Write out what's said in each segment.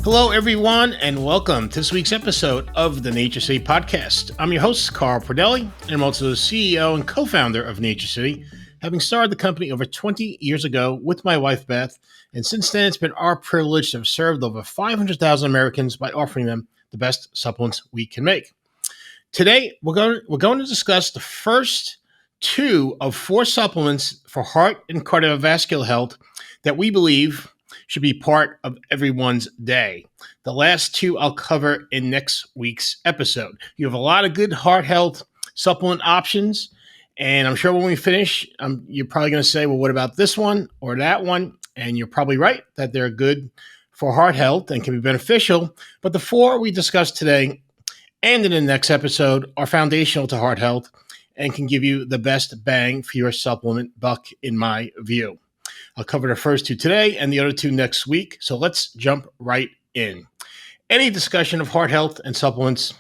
Hello, everyone, and welcome to this week's episode of the NatureCity podcast. I'm your host, Carl Pradelli, and I'm also the CEO and co-founder of NatureCity, having started the company over 20 years ago with my wife, Beth. And since then, it's been our privilege to have served over 500,000 Americans by offering them the best supplements we can make. Today, we're going to discuss the first two of four supplements for heart and cardiovascular health that we believe should be part of everyone's day. The last two I'll cover in next week's episode. You have a lot of good heart health supplement options, and I'm sure when we finish, you're probably going to say, well, what about this one or that one? And you're probably right that they're good for heart health and can be beneficial. But the four we discussed today and in the next episode are foundational to heart health and can give you the best bang for your supplement buck, in my view. I'll cover the first two today and the other two next week. So let's jump right in. Any discussion of heart health and supplements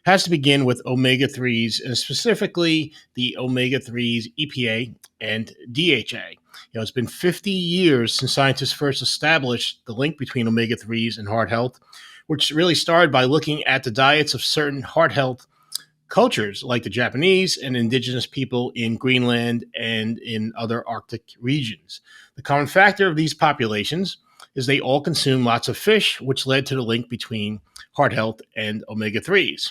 has to begin with omega-3s, and specifically the omega-3s EPA and DHA. It's been 50 years since scientists first established the link between omega-3s and heart health, which really started by looking at the diets of certain heart health cultures like the Japanese and indigenous people in Greenland and in other Arctic regions. The common factor of these populations is they all consume lots of fish, which led to the link between heart health and omega-3s.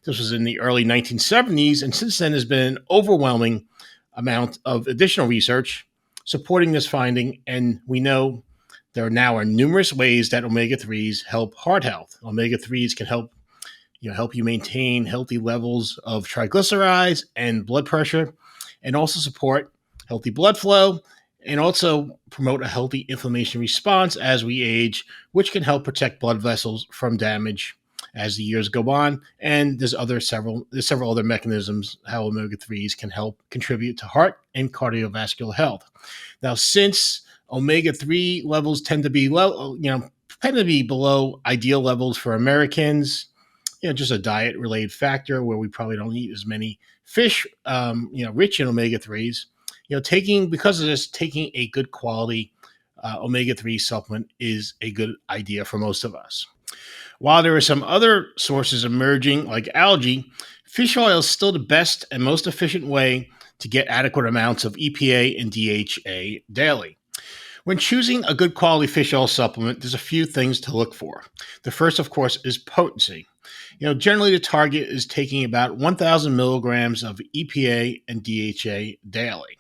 This was in the early 1970s, and since then there's been an overwhelming amount of additional research supporting this finding, and we know there now are numerous ways that omega-3s help heart health. Omega-3s can help you maintain healthy levels of triglycerides and blood pressure, and also support healthy blood flow, and also promote a healthy inflammation response as we age, which can help protect blood vessels from damage as the years go on. And there's several other mechanisms how omega-3s can help contribute to heart and cardiovascular health. Now, since omega-3 levels tend to be low, below ideal levels for Americans, just a diet-related factor where we probably don't eat as many fish, rich in omega-3s. Because of this, taking a good quality omega-3 supplement is a good idea for most of us. While there are some other sources emerging, like algae, fish oil is still the best and most efficient way to get adequate amounts of EPA and DHA daily. When choosing a good quality fish oil supplement, there's a few things to look for. The first, of course, is potency. Generally the target is taking about 1,000 milligrams of EPA and DHA daily.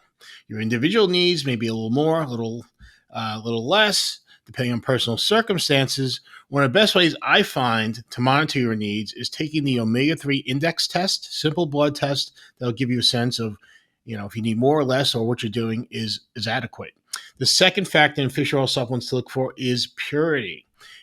Your individual needs may be a little more, a little less, depending on personal circumstances. One of the best ways I find to monitor your needs is taking the omega-3 index test, simple blood test that'll give you a sense of, if you need more or less, or what you're doing is adequate. The second factor in fish oil supplements to look for is purity.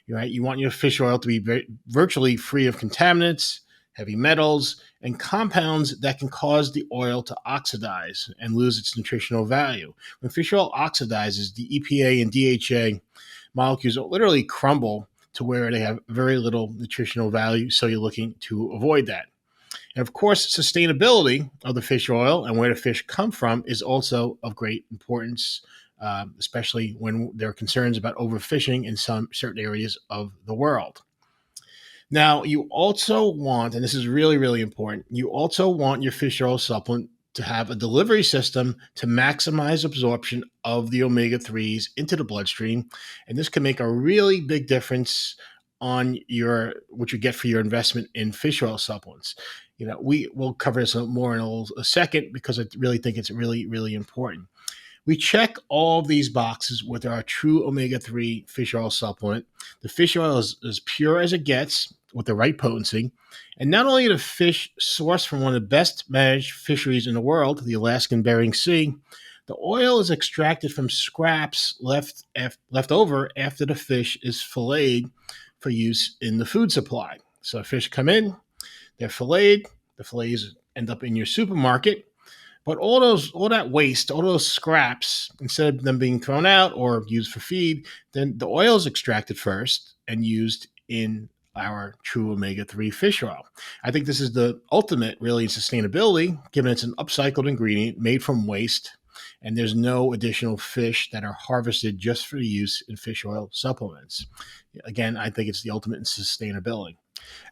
Right? You want your fish oil to be virtually free of contaminants, heavy metals, and compounds that can cause the oil to oxidize and lose its nutritional value. When fish oil oxidizes, the EPA and DHA molecules literally crumble to where they have very little nutritional value, so you're looking to avoid that. And of course, sustainability of the fish oil and where the fish come from is also of great importance, especially when there are concerns about overfishing in some certain areas of the world. Now, you also want, and this is really, really important, you also want your fish oil supplement to have a delivery system to maximize absorption of the omega-3s into the bloodstream. And this can make a really big difference on what you get for your investment in fish oil supplements. We'll cover this more in a second, because I really think it's really, really important. We check all of these boxes with our true omega-3 fish oil supplement. The fish oil is as pure as it gets with the right potency. And not only are the fish sourced from one of the best managed fisheries in the world, the Alaskan Bering Sea, the oil is extracted from scraps left over after the fish is filleted for use in the food supply. So fish come in, they're filleted, the fillets end up in your supermarket. But all that waste, all those scraps, instead of them being thrown out or used for feed, then the oil is extracted first and used in our true omega-3 fish oil. I think this is the ultimate, really, in sustainability, given it's an upcycled ingredient made from waste. and there's no additional fish that are harvested just for use in fish oil supplements. Again, I think it's the ultimate in sustainability.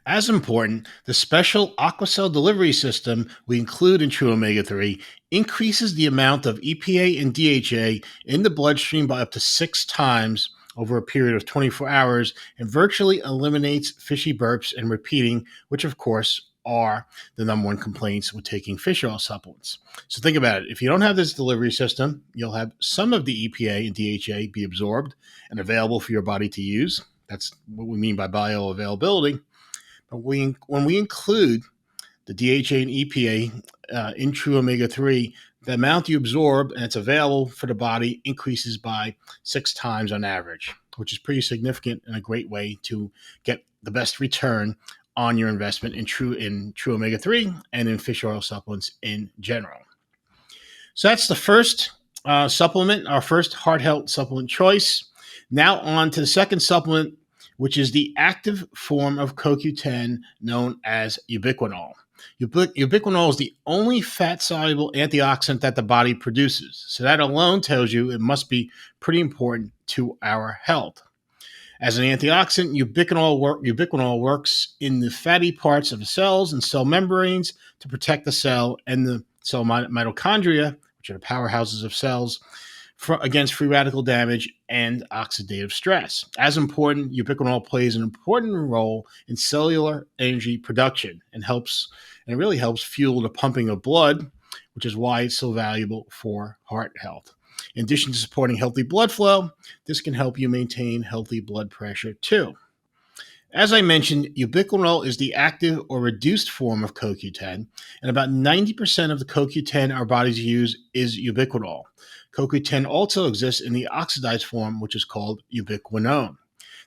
As important, the special aquacell delivery system we include in True Omega 3 increases the amount of EPA and DHA in the bloodstream by up to 6 times over a period of 24 hours and virtually eliminates fishy burps and repeating, which of course are the number one complaints with taking fish oil supplements. So think about it. If you don't have this delivery system, you'll have some of the EPA and DHA be absorbed and available for your body to use. That's what we mean by bioavailability. But when we include the DHA and EPA in True Omega 3, the amount you absorb and it's available for the body increases by 6 times on average, which is pretty significant and a great way to get the best return on your investment in True Omega 3 and in fish oil supplements in general. So that's the first supplement, our first heart health supplement choice. Now on to the second supplement, which is the active form of CoQ10 known as ubiquinol. Ubiquinol is the only fat-soluble antioxidant that the body produces. So that alone tells you it must be pretty important to our health. As an antioxidant, ubiquinol works in the fatty parts of the cells and cell membranes to protect the cell and the cell mitochondria, which are the powerhouses of cells, against free radical damage and oxidative stress. As important, ubiquinol plays an important role in cellular energy production and it really helps fuel the pumping of blood, which is why it's so valuable for heart health. In addition to supporting healthy blood flow, this can help you maintain healthy blood pressure too. As I mentioned, ubiquinol is the active or reduced form of CoQ10, and about 90% of the CoQ10 our bodies use is ubiquinol. CoQ10 also exists in the oxidized form, which is called ubiquinone.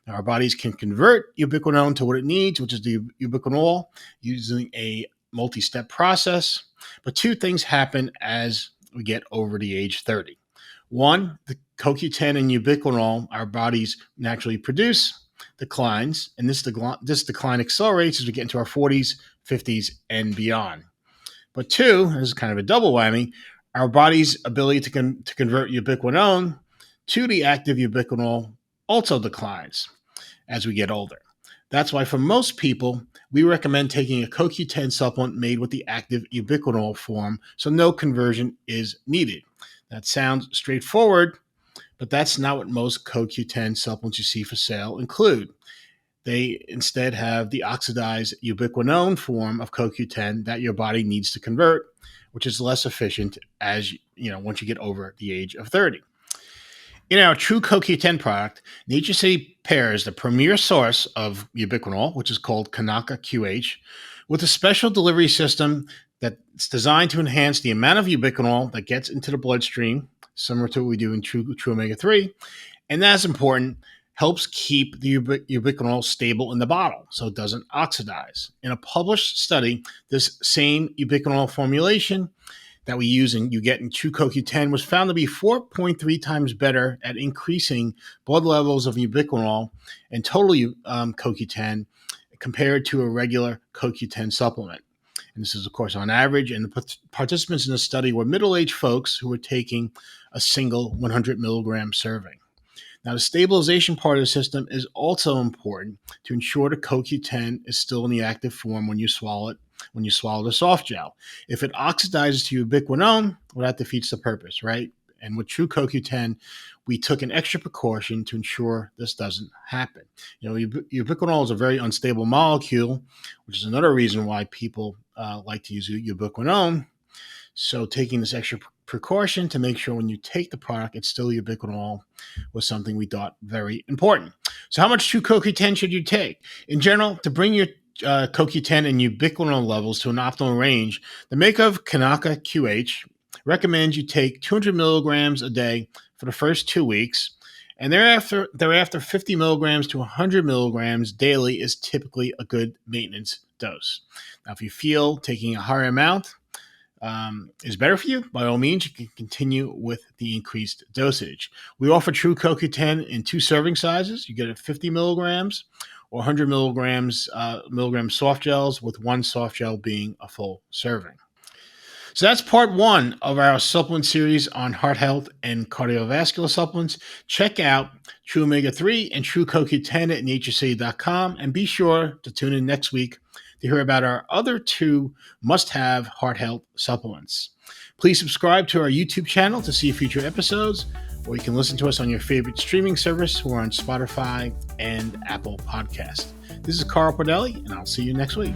Now, our bodies can convert ubiquinone to what it needs, which is the ubiquinol, using a multi-step process. But two things happen as we get over the age 30. One, the CoQ10 and ubiquinol our bodies naturally produce declines, and this decline accelerates as we get into our 40s, 50s, and beyond. But two, this is kind of a double whammy, our body's ability to convert ubiquinone to the active ubiquinol also declines as we get older. That's why for most people, we recommend taking a CoQ10 supplement made with the active ubiquinol form, so no conversion is needed. That sounds straightforward, but that's not what most CoQ10 supplements you see for sale include. They instead have the oxidized ubiquinone form of CoQ10 that your body needs to convert, which is less efficient as once you get over the age of 30. In our True CoQ10 product, NatureCity pairs the premier source of ubiquinol, which is called Kanaka QH, with a special delivery system that's designed to enhance the amount of ubiquinol that gets into the bloodstream, similar to what we do in True Omega 3, and that's important, helps keep the ubiquinol stable in the bottle so it doesn't oxidize. In a published study, this same ubiquinol formulation that we use and you get in True CoQ10 was found to be 4.3 times better at increasing blood levels of ubiquinol and total CoQ10 compared to a regular CoQ10 supplement. And this is, of course, on average. And the participants in the study were middle-aged folks who were taking a single 100 milligram serving. Now, the stabilization part of the system is also important to ensure the CoQ10 is still in the active form when you swallow the soft gel. If it oxidizes to ubiquinone, well, that defeats the purpose, right? And with True CoQ10, we took an extra precaution to ensure this doesn't happen. Ubiquinol is a very unstable molecule, which is another reason why people like to use ubiquinone. So taking this extra precaution to make sure when you take the product, it's still ubiquinol was something we thought very important. So how much True CoQ10 should you take? In general, to bring your CoQ10 and ubiquinol levels to an optimal range, the maker of Kanaka QH recommends you take 200 milligrams a day for the first 2 weeks, and thereafter 50 milligrams to 100 milligrams daily is typically a good maintenance dose. Now, if you feel taking a higher amount is better for you, by all means, you can continue with the increased dosage. We offer True CoQ10 in 2 serving sizes. You get it 50 milligrams or 100 milligram soft gels, with one soft gel being a full serving. So that's part one of our supplement series on heart health and cardiovascular supplements. Check out True Omega 3 and True CoQ10 at NatureCity.com, and be sure to tune in next week to hear about our other two must have heart health supplements. Please subscribe to our YouTube channel to see future episodes, or you can listen to us on your favorite streaming service. We're on Spotify and Apple Podcasts. This is Carl Pordelli, and I'll see you next week.